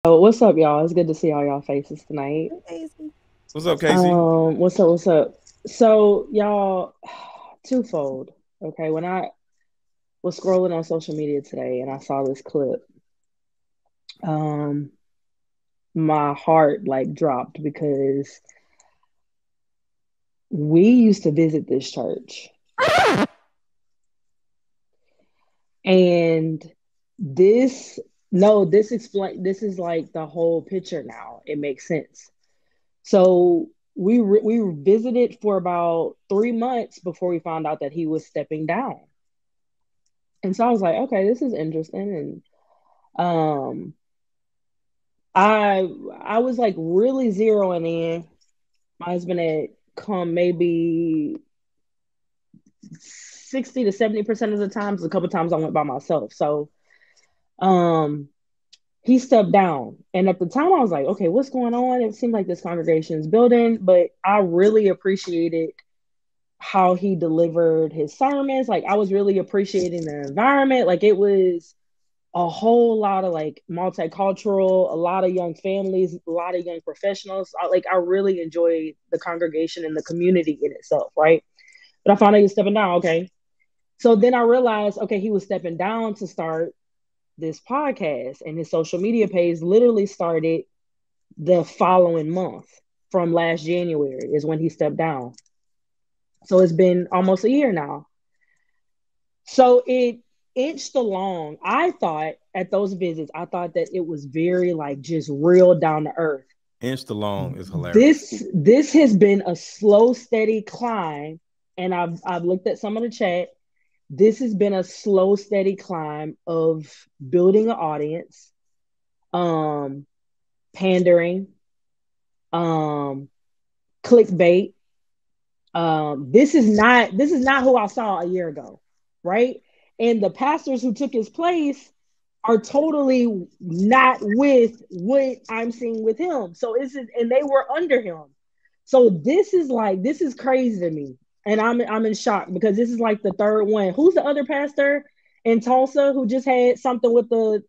Oh, what's up, y'all? It's good to see all y'all faces tonight. Casey. What's up, Kasey? What's up? What's up? So, y'all, twofold. Okay, when I was scrolling on social media today and I saw this clip, um, my heart like dropped because we used to visit this church, and this no, this is like the whole picture now. It makes sense. So we visited for about 3 months before we found out that he was stepping down. And so I was like, okay, this is interesting. And I was like really zeroing in. My husband had come maybe 60 to 70% of the times. A couple times I went by myself. So um he stepped down. And at the time I was like, okay, what's going on? It seemed like this congregation is building, but I really appreciated how he delivered his sermons. Like I was really appreciating the environment. Like it was a whole lot of like multicultural, a lot of young families, a lot of young professionals. I really enjoyed the congregation and the community in itself, right? But I found out he was stepping down. Okay. So then I realized, okay, he was stepping down to start this podcast, and his social media page literally started the following month from last January is when he stepped down. So it's been almost a year now. So it inched along. I thought at those visits, I thought that it was very like just real down to earth. Inch along is hilarious. This has been a slow, steady climb, and I've looked at some of the chat. This has been a slow, steady climb of building an audience, um, pandering, um, clickbait. This is not who I saw a year ago, right? And the pastors who took his place are totally not with what I'm seeing with him. So and they were under him. So this is crazy to me, and I'm in shock because this is like the third one. Who's the other pastor in Tulsa who just had something with the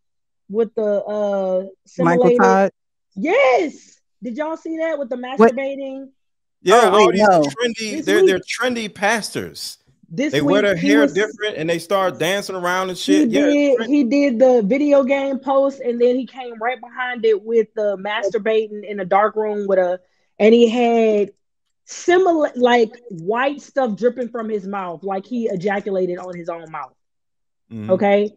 Michael simulated? Todd. Yes, did y'all see that with the What? masturbating Oh, Yeah, all wait, these no. trendy, this they're week? trendy pastors. This They wear week their hair different and they start dancing around and shit. Yeah, it's trendy. he did the video game post, and then he came right behind it with the masturbating in a dark room with a, and he had similar like white stuff dripping from his mouth, like he ejaculated on his own mouth. Mhm. Okay,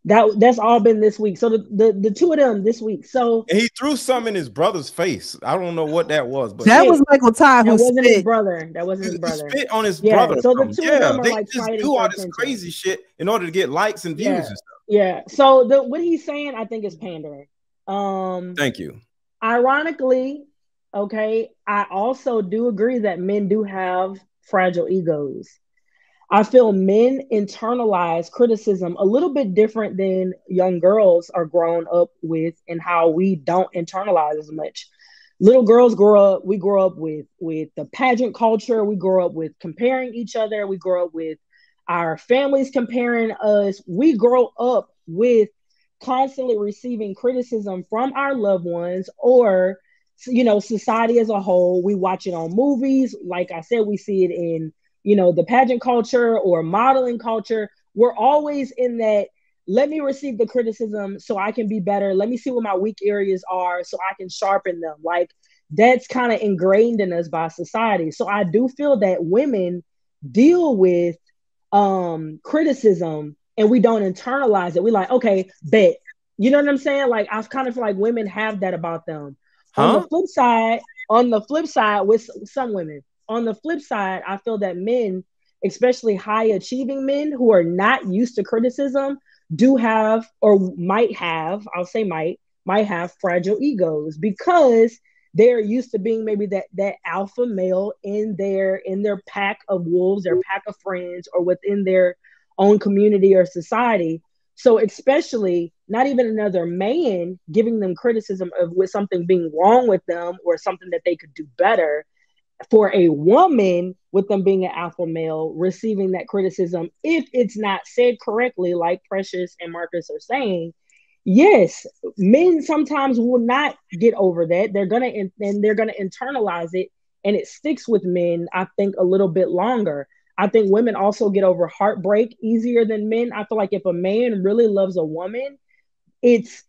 that's all been this week. So the two of them this week. So And he threw some in his brother's face. I don't know what that was, but That was hey, Michael Todd that who wasn't his spit. brother. That wasn't his he brother. spit on his Yeah. brother or So the something. two of Yeah, them are they like just fighting do for all this attention. crazy shit in order to get likes and views Yeah. and stuff. Yeah. So the what he's saying, I think, is pandering. Thank you. Ironically, okay, I also do agree that men do have fragile egos. I feel men internalize criticism a little bit different than young girls are grown up with, and how we don't internalize as much. Little girls we grow up with the pageant culture, we grow up with comparing each other, we grow up with our families comparing us, we grow up with constantly receiving criticism from our loved ones, or society as a whole. We watch it on movies, like I said, we see it in the pageant culture or modeling culture. We're always in that, let me receive the criticism so I can be better. Let me see what my weak areas are so I can sharpen them. Like that's kind of ingrained in us by society. So I do feel that women deal with criticism, and we don't internalize it. We like, okay, bet. You know what I'm saying? Like I kind of feel like women have that about them. On the Huh? flip side, on the flip side, with some women, on the flip side, I feel that men, especially high achieving men who are not used to criticism, do have, or might have, I'll say might have fragile egos because they're used to being maybe that alpha male in their pack of wolves, their pack of friends, or within their own community or society. So especially not even another man giving them criticism of with something being wrong with them or something that they could do better, for a woman with them being an alpha male receiving that criticism, if it's not said correctly, like Precious and Marcus are saying, yes, men sometimes will not get over that. They're gonna internalize it, and it sticks with men, I think, a little bit longer. I think women also get over heartbreak easier than men. I feel like if a man really loves a woman, it's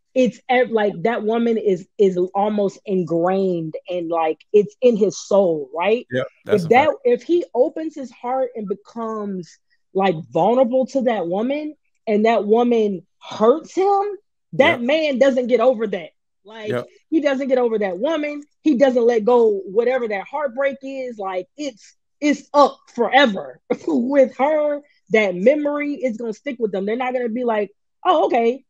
like that woman is almost ingrained, and like it's in his soul, right? Yeah, that's a fact. If he opens his heart and becomes like vulnerable to that woman, and that woman hurts him, Yeah, that man doesn't get over that. Like yeah, he doesn't get over that woman. He doesn't let go whatever that heartbreak is. Like it's up forever with her. That memory is gonna stick with them. They're not gonna be like, oh, okay,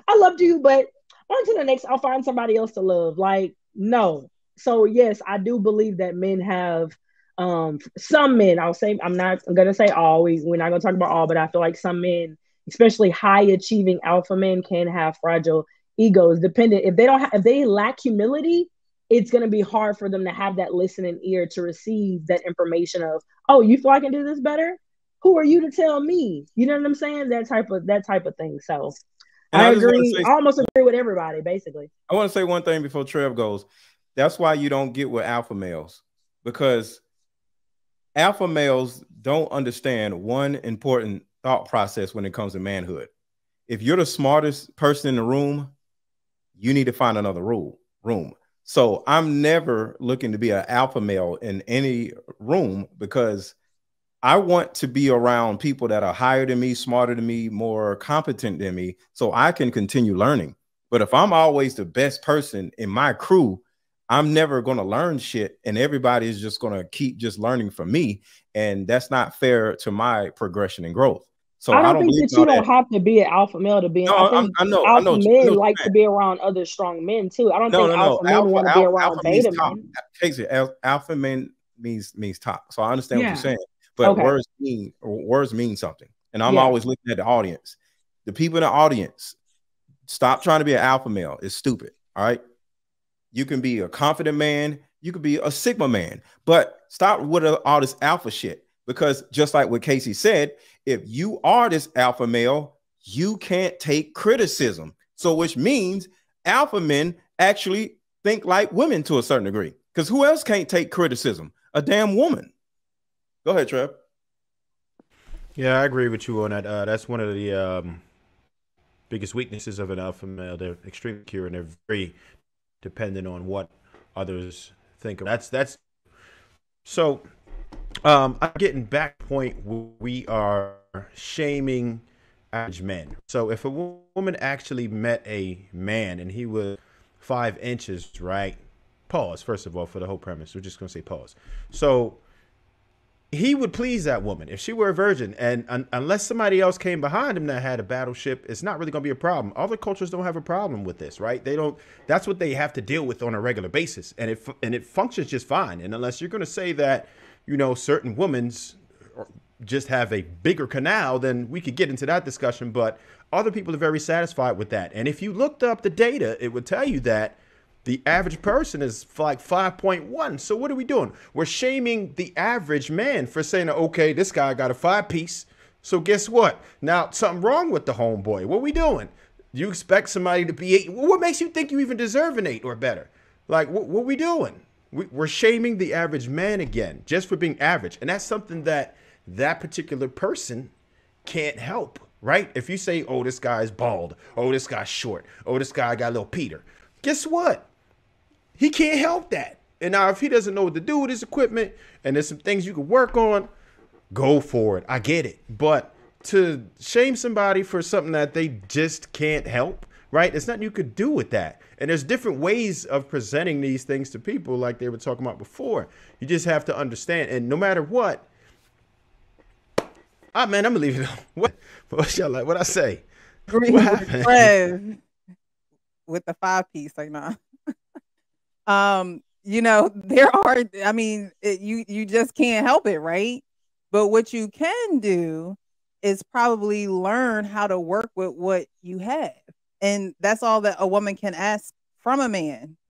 I loved you, but on to the next. I'll find somebody else to love. Like, no. So yes, I do believe that men have some men. I'll say I'm gonna say all. We're not gonna talk about all, but I feel like some men, especially high achieving alpha men, can have fragile egos. Dependent if they lack humility, it's gonna be hard for them to have that listening ear to receive that information of, oh, you feel I can do this better? Who are you to tell me? You know what I'm saying? That type of thing. So and I I just want to agree. say I almost agree with everybody, basically. I want to say one thing before Trev goes. That's why you don't get with alpha males, because alpha males don't understand one important thought process when it comes to manhood. If you're the smartest person in the room, you need to find another room. So I'm never looking to be an alpha male in any room, because I want to be around people that are higher than me, smarter than me, more competent than me, so I can continue learning. But if I'm always the best person in my crew, I'm never going to learn shit, and everybody is just going to keep just learning from me. And that's not fair to my progression and growth. So I I don't don't think believe that in you all that. don't have to be an alpha male to be. I No, think I alpha know, I know men what like you're to saying. be around other strong men too. I don't No, think no, no. alpha men want to be Alpha around means beta top. men. Casey, alpha means top. So I understand what you're Yeah. saying, but Okay. words mean something. And I'm Yeah. always looking at the audience. The people in the audience, stop trying to be an alpha male. It's stupid. All right. You can be a confident man. You could be a sigma man, but stop with all this alpha shit. Because just like what Casey said, if you are this alpha male, you can't take criticism. So, which means alpha men actually think like women to a certain degree. Because who else can't take criticism? A damn woman. Go ahead, Trev. Yeah, I agree with you on that. That's one of the biggest weaknesses of an alpha male. They're extremely secure and they're very dependent on what others think. That's so. I'm getting back to the point where we are shaming average men. So if a woman actually met a man and he was 5 inches, right? Pause. First of all, for the whole premise, we're just gonna say pause. So he would please that woman if she were a virgin, and unless somebody else came behind him that had a battleship, it's not really going to be a problem. Other cultures don't have a problem with this, right? They don't. That's what they have to deal with on a regular basis, and it functions just fine. And unless you're going to say that, certain women's just have a bigger canal, then we could get into that discussion. But other people are very satisfied with that. And if you looked up the data, it would tell you that the average person is like 5.1. So what are we doing? We're shaming the average man for saying, okay, this guy got a 5-piece. So guess what? Now something wrong with the homeboy. What are we doing? You expect somebody to be 8? What makes you think you even deserve an 8 or better? Like, what are we doing? We're shaming the average man again, just for being average. And that's something that particular person can't help, right? If you say, oh, this guy's bald. Oh, this guy's short. Oh, this guy got a little Peter. Guess what? He can't help that. And now if he doesn't know what to do with his equipment and there's some things you can work on, go for it. I get it. But to shame somebody for something that they just can't help, right? There's nothing you could do with that. And there's different ways of presenting these things to people like they were talking about before. You just have to understand. And no matter what, man, I'm going to leave it on. What y'all like? What I say? Agree What with happened? Trev with the 5-piece, like, nah. There are, I mean, you just can't help it, right? But what you can do is probably learn how to work with what you have. And that's all that a woman can ask from a man.